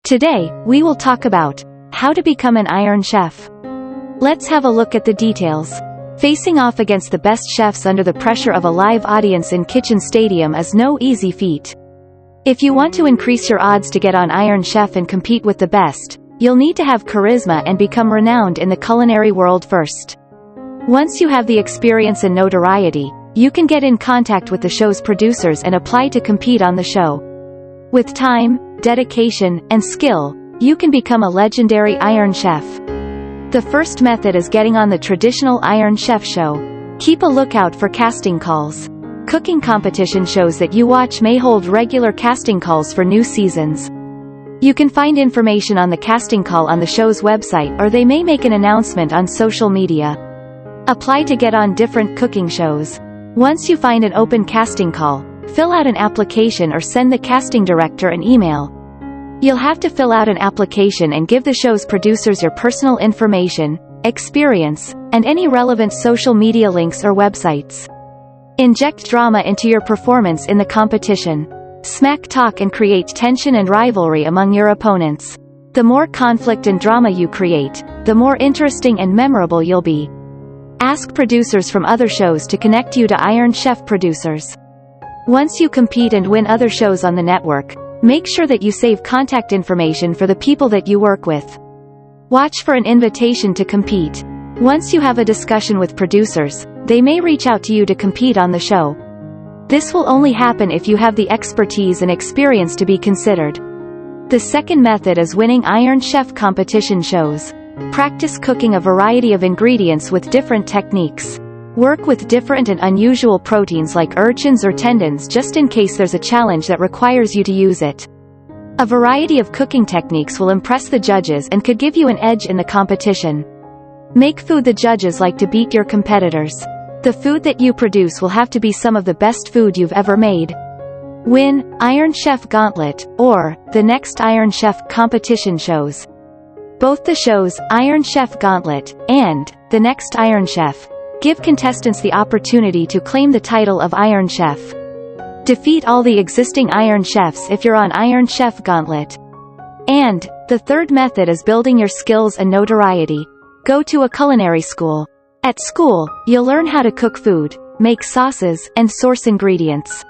Today, we will talk about how to become an Iron Chef. Let's have a look at the details. Facing off against the best chefs under the pressure of a live audience in Kitchen Stadium is no easy feat. If you want to increase your odds to get on Iron Chef and compete with the best, you'll need to have charisma and become renowned in the culinary world first. Once you have the experience and notoriety, you can get in contact with the show's producers and apply to compete on the show. With time, dedication, and skill, you can become a legendary Iron Chef. The first method is getting on the traditional Iron Chef show. Keep a lookout for casting calls. Cooking competition shows that you watch may hold regular casting calls for new seasons. You can find information on the casting call on the show's website, or they may make an announcement on social media. Apply to get on different cooking shows. Once you find an open casting call, fill out an application or send the casting director an email. You'll have to fill out an application and give the show's producers your personal information, experience, and any relevant social media links or websites. Inject drama into your performance in the competition. Smack talk and create tension and rivalry among your opponents. The more conflict and drama you create, the more interesting and memorable you'll be. Ask producers from other shows to connect you to Iron Chef producers. Once you compete and win other shows on the network, make sure that you save contact information for the people that you work with. Watch for an invitation to compete. Once you have a discussion with producers, they may reach out to you to compete on the show. This will only happen if you have the expertise and experience to be considered. The second method is winning Iron Chef competition shows. Practice cooking a variety of ingredients with different techniques. Work with different and unusual proteins like urchins or tendons just in case there's a challenge that requires you to use it. A variety of cooking techniques will impress the judges and could give you an edge in the competition. Make food the judges like to beat your competitors. The food that you produce will have to be some of the best food you've ever made. Win Iron Chef Gauntlet, or the Next Iron Chef competition shows. Both the shows, Iron Chef Gauntlet, and the Next Iron Chef, give contestants the opportunity to claim the title of Iron Chef. Defeat all the existing Iron Chefs if you're on Iron Chef Gauntlet. And the third method is building your skills and notoriety. Go to a culinary school. At school, you'll learn how to cook food, make sauces, and source ingredients.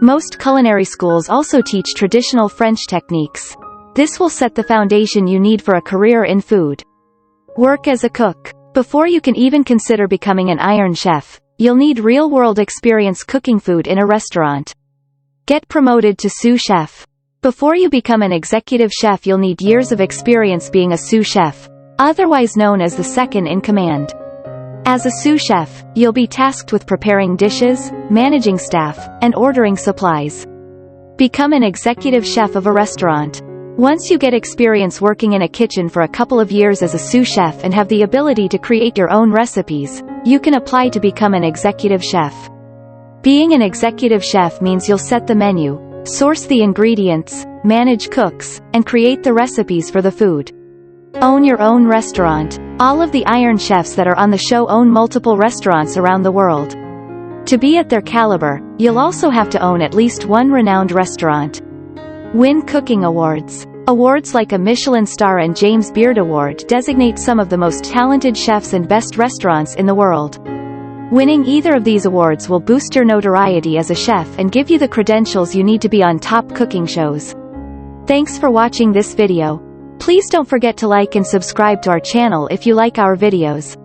Most culinary schools also teach traditional French techniques. This will set the foundation you need for a career in food. Work as a cook. Before you can even consider becoming an Iron Chef, you'll need real-world experience cooking food in a restaurant. Get promoted to sous chef. Before you become an executive chef, you'll need years of experience being a sous chef, otherwise known as the second in command. As a sous chef, you'll be tasked with preparing dishes, managing staff, and ordering supplies. Become an executive chef of a restaurant. Once you get experience working in a kitchen for a couple of years as a sous chef and have the ability to create your own recipes, you can apply to become an executive chef. Being an executive chef means you'll set the menu, source the ingredients, manage cooks, and create the recipes for the food. Own your own restaurant. All of the Iron Chefs that are on the show own multiple restaurants around the world. To be at their caliber, you'll also have to own at least one renowned restaurant. Win cooking awards. Awards like a Michelin-starred and James Beard Award designate some of the most talented chefs and best restaurants in the world. Winning either of these awards will boost your notoriety as a chef and give you the credentials you need to be on top cooking shows. Thanks for watching this video. Please don't forget to like and subscribe to our channel if you like our videos.